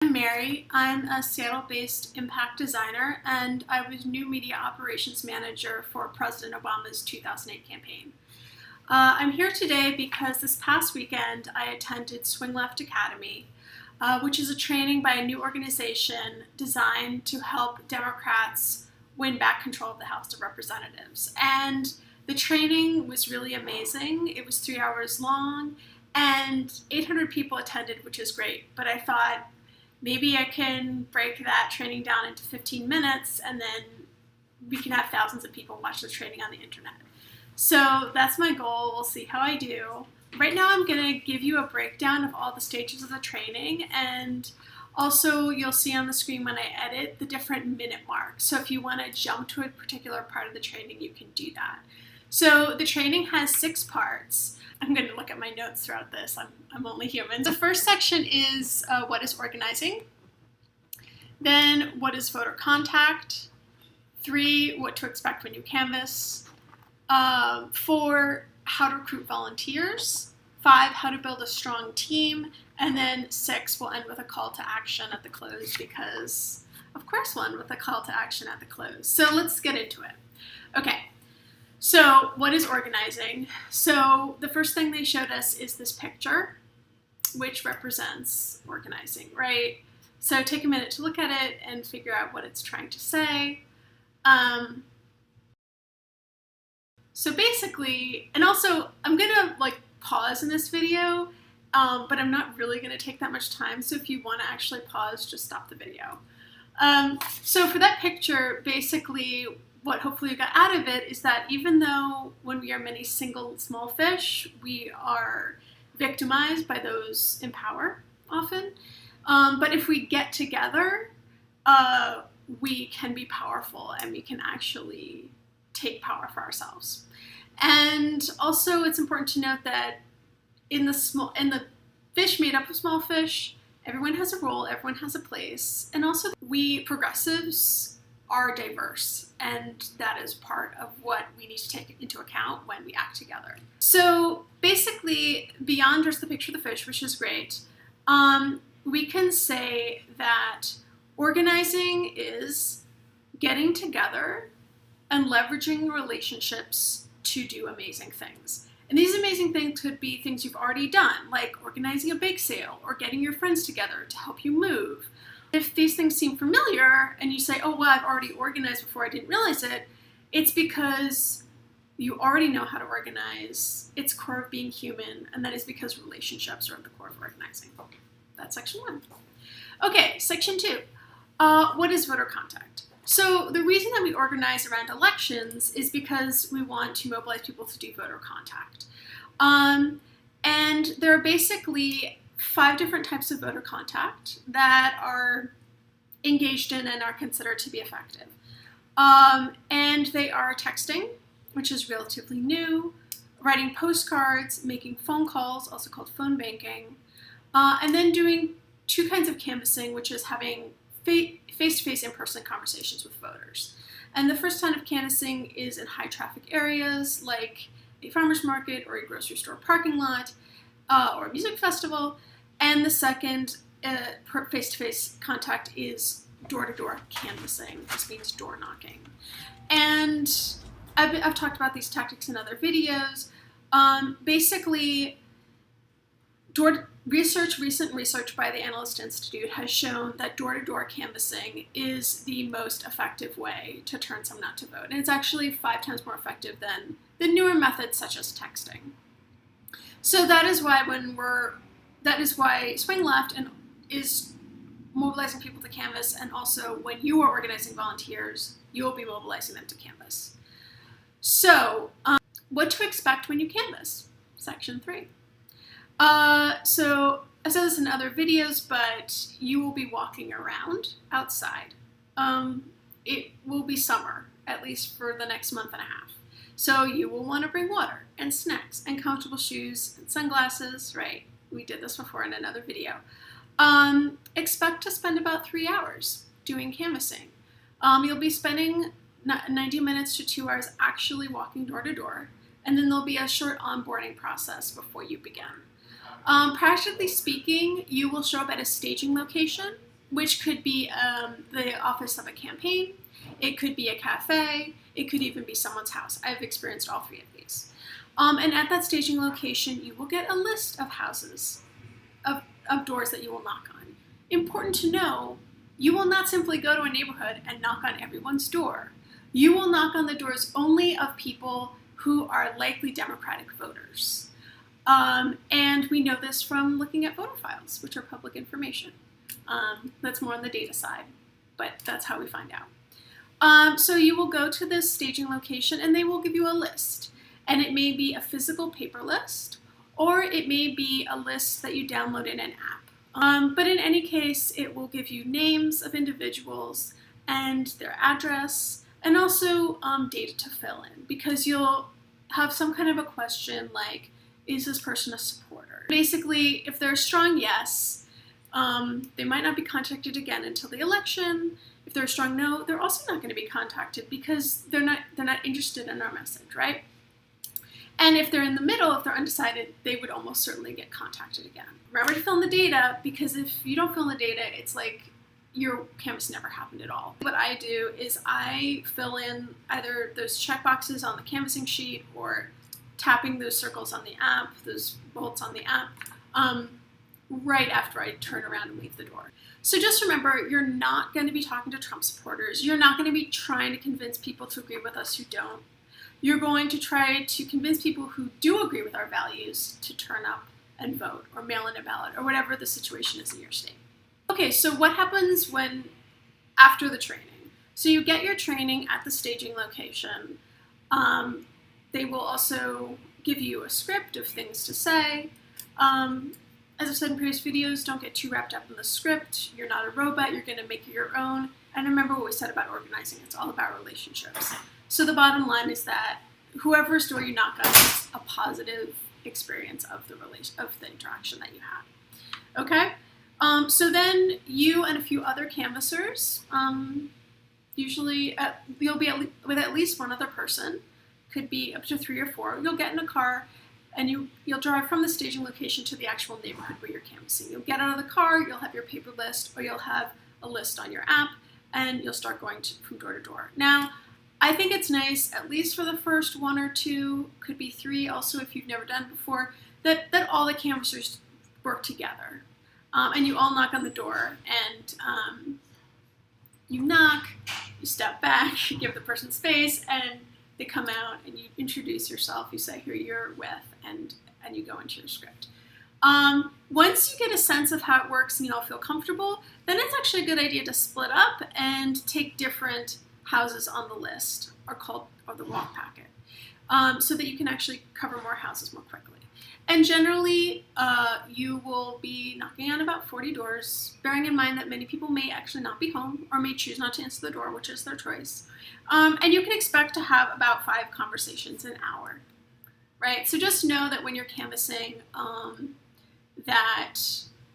I'm Mary. I'm a Seattle-based impact designer, and I was new media operations manager for President Obama's 2008 campaign. I'm here today because this past weekend I attended Swing Left Academy, which is a training by a new organization designed to help Democrats win back control of the House of Representatives. And the training was really amazing. It was 3 hours long, and 800 people attended, which is great. But I thought, maybe I can break that training down into 15 minutes and then we can have thousands of people watch the training on the internet. So that's my goal. We'll see how I do. Right now I'm going to give you a breakdown of all the stages of the training, and also you'll see on the screen when I edit the different minute marks. So if you want to jump to a particular part of the training, you can do that. So the training has 6 parts. I'm going to look at my notes throughout this. I'm only human. The first section is what is organizing. Then what is voter contact. 3, what to expect when you canvass. 4, how to recruit volunteers. 5, how to build a strong team. And then 6, we'll end with a call to action at the close, because of course we'll end with a call to action at the close. So let's get into it. Okay. So what is organizing? So the first thing they showed us is this picture, which represents organizing, right? So take a minute to look at it and figure out what it's trying to say. So basically, and also I'm gonna pause in this video, but I'm not really gonna take that much time. So if you wanna actually pause, just stop the video. So for that picture, basically, what hopefully you got out of it is that even though when we are many single small fish, we are victimized by those in power often. But if we get together, we can be powerful and we can actually take power for ourselves. And also it's important to note that in the fish made up of small fish, everyone has a role, everyone has a place. And also we progressives are diverse, and that is part of what we need to take into account when we act together. So basically, beyond just the picture of the fish, which is great, we can say that organizing is getting together and leveraging relationships to do amazing things. And these amazing things could be things you've already done, like organizing a bake sale or getting your friends together to help you move. If these things seem familiar and you say, oh, well, I've already organized before, I didn't realize it, it's because you already know how to organize. It's core of being human, and that is because relationships are at the core of organizing. That's section 1. Okay, section 2. What is voter contact? So the reason that we organize around elections is because we want to mobilize people to do voter contact. And there are basically 5 different types of voter contact that are engaged in and are considered to be effective. And they are texting, which is relatively new, writing postcards, making phone calls, also called phone banking, and then doing 2 kinds of canvassing, which is having face-to-face in-person conversations with voters. And the first kind of canvassing is in high traffic areas like a farmer's market or a grocery store parking lot or a music festival. And the second face-to-face contact is door-to-door canvassing. This means door knocking. And I've talked about these tactics in other videos. Basically, recent research by the Analyst Institute has shown that door-to-door canvassing is the most effective way to turn someone out to vote. And it's actually 5 times more effective than the newer methods such as texting. So that is why Swing Left is mobilizing people to canvass, and also when you are organizing volunteers, you will be mobilizing them to canvass. So, what to expect when you canvass? Section 3. So I've said this in other videos, but you will be walking around outside. It will be summer, at least for the next month and a half. So you will want to bring water and snacks and comfortable shoes and sunglasses, right? We did this before in another video. Expect to spend about 3 hours doing canvassing. You'll be spending 90 minutes to 2 hours actually walking door to door, and then there'll be a short onboarding process before you begin. Practically speaking, you will show up at a staging location which could be the office of a campaign, it could be a cafe, it could even be someone's house. I've experienced all three of these. And at that staging location, you will get a list of houses, of doors that you will knock on. Important to know, you will not simply go to a neighborhood and knock on everyone's door. You will knock on the doors only of people who are likely Democratic voters. And we know this from looking at voter files, which are public information. That's more on the data side, but that's how we find out. So you will go to this staging location and they will give you a list. And it may be a physical paper list, or it may be a list that you download in an app. But in any case, it will give you names of individuals and their address, and also data to fill in, because you'll have some kind of a question like, is this person a supporter? Basically, if they're a strong yes, they might not be contacted again until the election. If they're a strong no, they're also not going to be contacted because they're not interested in our message, right? And if they're in the middle, if they're undecided, they would almost certainly get contacted again. Remember to fill in the data, because if you don't fill in the data, it's like your canvas never happened at all. What I do is I fill in either those check boxes on the canvassing sheet or tapping those circles on the app, those bolts on the app, right after I turn around and leave the door. So just remember, you're not going to be talking to Trump supporters. You're not going to be trying to convince people to agree with us who don't. You're going to try to convince people who do agree with our values to turn up and vote or mail in a ballot or whatever the situation is in your state. Okay, so what happens after the training? So you get your training at the staging location. They will also give you a script of things to say. As I've said in previous videos, don't get too wrapped up in the script. You're not a robot, you're going to make it your own. And remember what we said about organizing, it's all about relationships. So the bottom line is that whoever's door you knock on is a positive experience of the interaction that you had. Okay? So then you and a few other canvassers, usually you'll be with at least one other person, could be up to 3 or 4. You'll get in a car and you'll drive from the staging location to the actual neighborhood where you're canvassing. You'll get out of the car, you'll have your paper list, or you'll have a list on your app, and you'll start going from door to door. Now, I think it's nice, at least for the first 1 or 2, could be 3 also if you've never done it before, that all the canvassers work together. And you all knock on the door, and you knock, you step back, you give the person space, and they come out, and you introduce yourself, you say who you're with, and you go into your script. Once you get a sense of how it works and you all feel comfortable, then it's actually a good idea to split up and take different houses on the list, or the walk packet, so that you can actually cover more houses more quickly. And generally, you will be knocking on about 40 doors, bearing in mind that many people may actually not be home or may choose not to answer the door, which is their choice. And you can expect to have about 5 conversations an hour, right? So just know that when you're canvassing, that,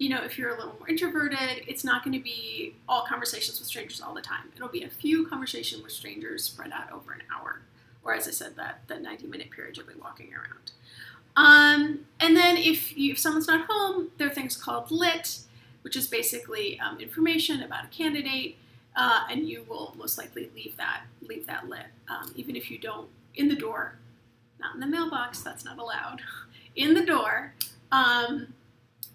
if you're a little more introverted, it's not going to be all conversations with strangers all the time. It'll be a few conversations with strangers spread out over an hour, or as I said, that 90-minute period you'll be walking around. And then if someone's not home, there are things called lit, which is basically information about a candidate, and you will most likely leave that lit, even if you don't, in the door, not in the mailbox, that's not allowed, in the door,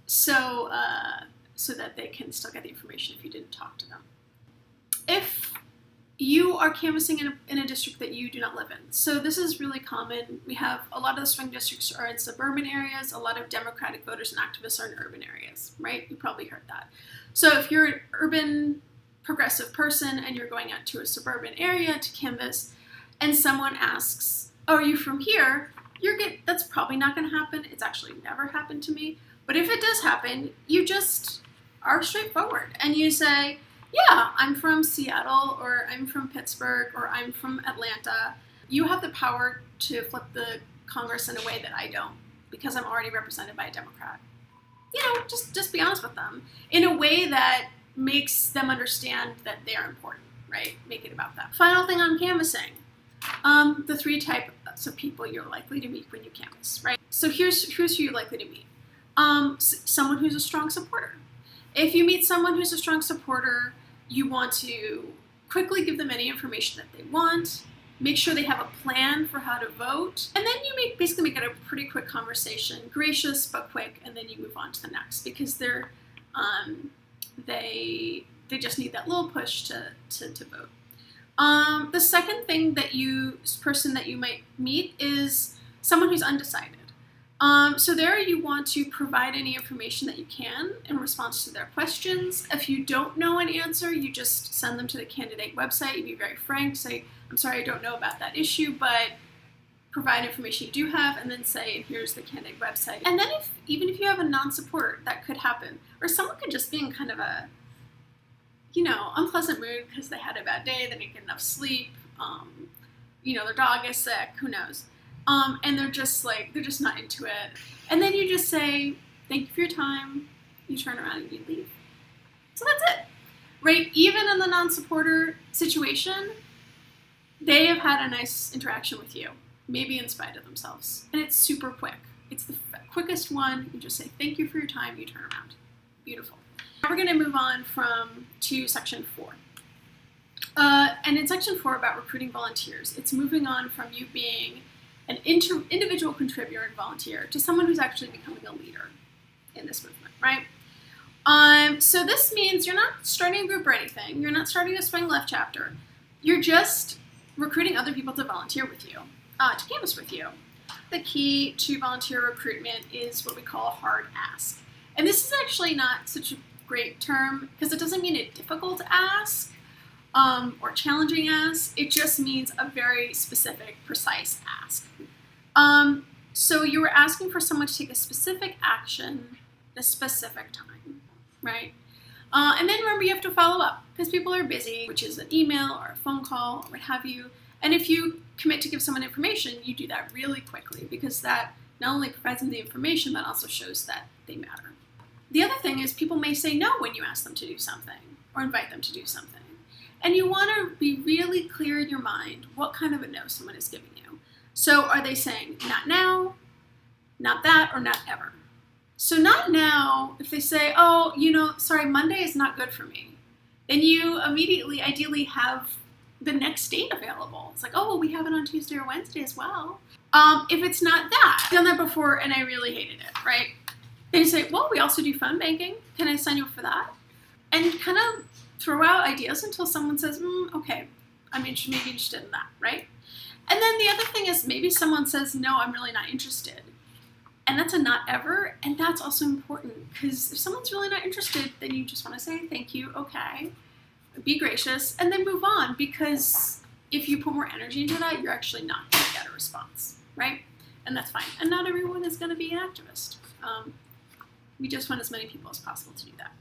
so that they can still get the information if you didn't talk to them. If you are canvassing in a district that you do not live in. So this is really common. We have a lot of the swing districts are in suburban areas. A lot of Democratic voters and activists are in urban areas, right? You probably heard that. So if you're an urban progressive person and you're going out to a suburban area to canvass and someone asks, oh, are you from here? That's probably not going to happen. It's actually never happened to me. But if it does happen, you just are straightforward and you say, yeah, I'm from Seattle, or I'm from Pittsburgh, or I'm from Atlanta. You have the power to flip the Congress in a way that I don't, because I'm already represented by a Democrat. Just be honest with them in a way that makes them understand that they are important, right? Make it about that. Final thing on canvassing, the 3 types of people you're likely to meet when you canvass, right? So here's who you're likely to meet. Someone who's a strong supporter. If you meet someone who's a strong supporter, you want to quickly give them any information that they want, make sure they have a plan for how to vote, and then you basically make it a pretty quick conversation, gracious but quick, and then you move on to the next, because they just need that little push to vote. The second person that you might meet is someone who's undecided. So there you want to provide any information that you can in response to their questions. If you don't know an answer, you just send them to the candidate website. You be very frank, say, I'm sorry, I don't know about that issue, but provide information you do have, and then say, here's the candidate website. And then even if you have a non-supporter, that could happen. Or someone could just be in kind of a, unpleasant mood because they had a bad day, they didn't get enough sleep, their dog is sick, who knows. And they're just not into it. And then you just say, thank you for your time, you turn around and you leave. So that's it, right? Even in the non-supporter situation, they have had a nice interaction with you, maybe in spite of themselves. And it's super quick. It's the quickest one. You just say, thank you for your time, you turn around. Beautiful. Now we're going to move on to section 4. And in section 4 about recruiting volunteers, it's moving on from you being an individual contributor and volunteer to someone who's actually becoming a leader in this movement, right? So this means you're not starting a group or anything. You're not starting a Swing Left chapter. You're just recruiting other people to volunteer with you, to canvass with you. The key to volunteer recruitment is what we call a hard ask. And this is actually not such a great term because it doesn't mean a difficult ask or challenging ask. It just means a very specific, precise ask. So you were asking for someone to take a specific action at a specific time, right? And then remember, you have to follow up because people are busy, which is an email or a phone call or what have you. And if you commit to give someone information, you do that really quickly because that not only provides them the information, but also shows that they matter. The other thing is people may say no when you ask them to do something or invite them to do something. And you want to be really clear in your mind what kind of a no someone is giving you. So are they saying not now, not that, or not ever? So not now, if they say, oh, sorry, Monday is not good for me, then you immediately, ideally, have the next date available. It's like, oh, well, we have it on Tuesday or Wednesday as well. If it's not that, I've done that before and I really hated it, right? Then you say, well, we also do phone banking. Can I sign you up for that? And kind of throw out ideas until someone says, okay, I'm maybe interested in that, right? And then the other thing is maybe someone says, no, I'm really not interested. And that's a not ever, and that's also important because if someone's really not interested, then you just want to say, thank you, okay, be gracious, and then move on, because if you put more energy into that, you're actually not going to get a response, right? And that's fine. And not everyone is going to be an activist. We just want as many people as possible to do that.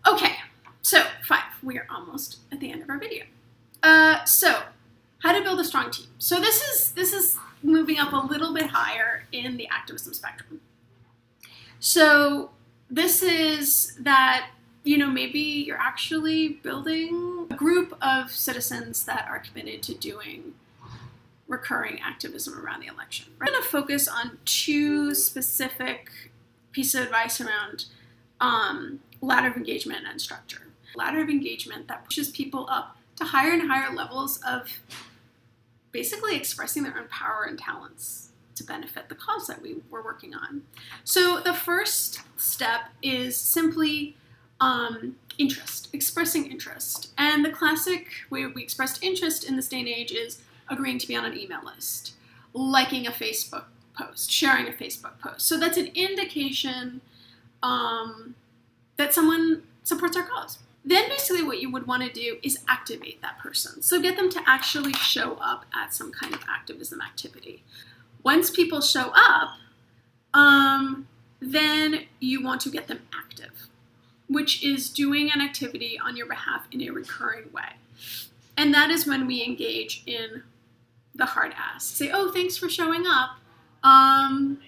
Okay, so 5. We are almost at the end of our video. So how to build a strong team. So this is moving up a little bit higher in the activism spectrum. So this is that, maybe you're actually building a group of citizens that are committed to doing recurring activism around the election. We're going to focus on 2 specific pieces of advice around ladder of engagement and structure. Ladder of engagement that pushes people up to higher and higher levels of basically expressing their own power and talents to benefit the cause that we were working on. So the first step is simply interest, expressing interest. And the classic way we expressed interest in this day and age is agreeing to be on an email list, liking a Facebook post, sharing a Facebook post. So that's an indication that someone supports our cause. Then basically what you would want to do is activate that person. So get them to actually show up at some kind of activism activity. Once people show up, then you want to get them active, which is doing an activity on your behalf in a recurring way. And that is when we engage in the hard ask. Say, oh, thanks for showing up. Can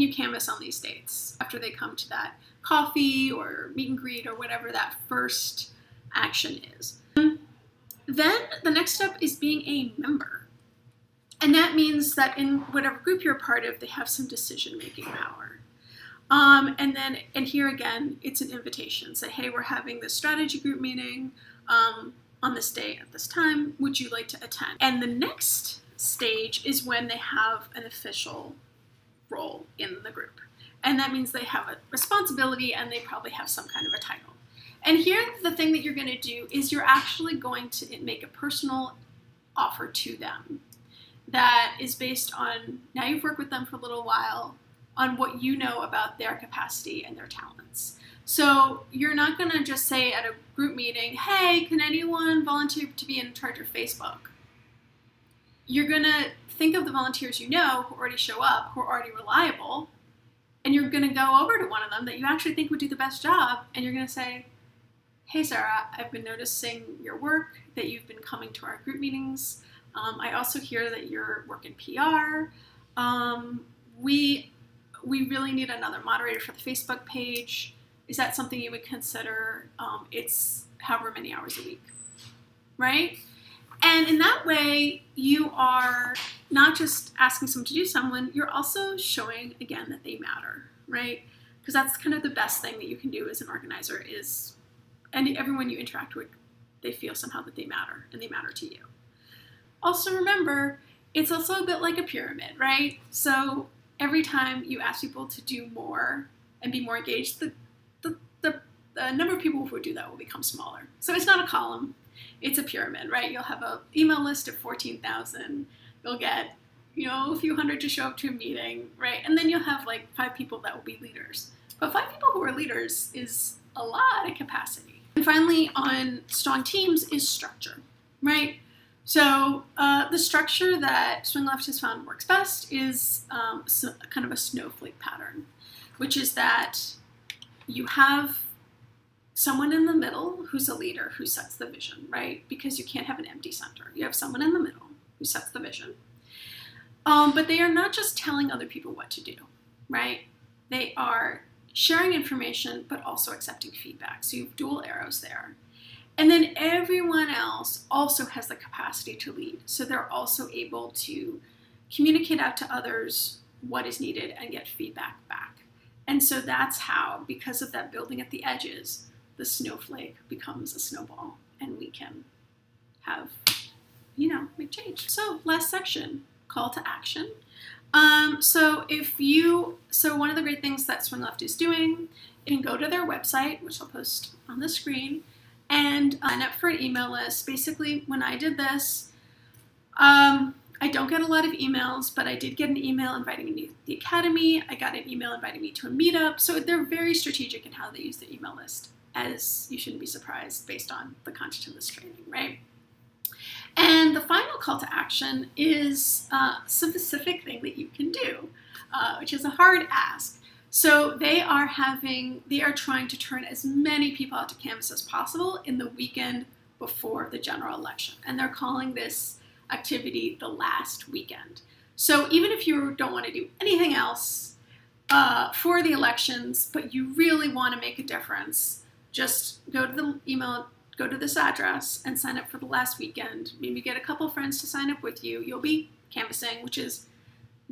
you canvass on these dates after they come to that coffee or meet and greet or whatever that first action is. Then the next step is being a member. And that means that in whatever group you're a part of, they have some decision-making power. And here again, it's an invitation. Say, hey, we're having this strategy group meeting on this day at this time. Would you like to attend? And the next stage is when they have an official role in the group. And that means they have a responsibility and they probably have some kind of a title. And here, the thing that you're going to do is you're actually going to make a personal offer to them that is based on, now you've worked with them for a little while, on what you know about their capacity and their talents. So you're not going to just say at a group meeting, hey, can anyone volunteer to be in charge of Facebook? You're going to think of the volunteers you know who already show up, who are already reliable, and you're going to go over to one of them that you actually think would do the best job, and you're going to say, hey, Sarah, I've been noticing your work, that you've been coming to our group meetings. I also hear that you're working PR. We really need another moderator for the Facebook page. Is that something you would consider? It's however many hours a week, right? And in that way, you are not just asking someone to do someone, you're also showing, again, that they matter, right? Because that's kind of the best thing that you can do as an organizer is, and everyone you interact with, they feel somehow that they matter, and they matter to you. Also remember, it's also a bit like a pyramid, right? So every time you ask people to do more and be more engaged, the number of people who would do that will become smaller. So it's not a column, it's a pyramid, right? You'll have an email list of 14,000. You'll get, a few hundred to show up to a meeting, right? And then you'll have like 5 people that will be leaders. But 5 people who are leaders is a lot of capacity. And finally, on strong teams is structure, right? So the structure that Swing Left has found works best is kind of a snowflake pattern, which is that you have someone in the middle who's a leader who sets the vision, right? Because you can't have an empty center. You have someone in the middle who sets the vision. But they are not just telling other people what to do, right? They are sharing information, but also accepting feedback. So you have dual arrows there. And then everyone else also has the capacity to lead. So they're also able to communicate out to others what is needed and get feedback back. And so that's how, because of that building at the edges, the snowflake becomes a snowball and we can have, make change. So last section, call to action. So one of the great things that Swing Left is doing, you can go to their website, which I'll post on the screen, and sign up for an email list. Basically, when I did this, I don't get a lot of emails, but I did get an email inviting me to the academy. I got an email inviting me to a meetup. So they're very strategic in how they use the email list, as you shouldn't be surprised based on the content of this training, right? And the final call to action is a specific thing that you can do, which is a hard ask. So they are trying to turn as many people out to Canvas as possible in the weekend before the general election. And they're calling this activity the last weekend. So even if you don't want to do anything else for the elections, but you really want to make a difference, just go to the email, go to this address and sign up for the last weekend. Maybe get a couple friends to sign up with you. You'll be canvassing, which is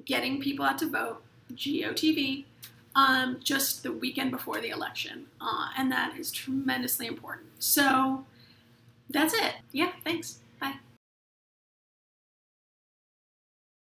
getting people out to vote, GOTV, just the weekend before the election. And that is tremendously important. So that's it. Yeah, thanks.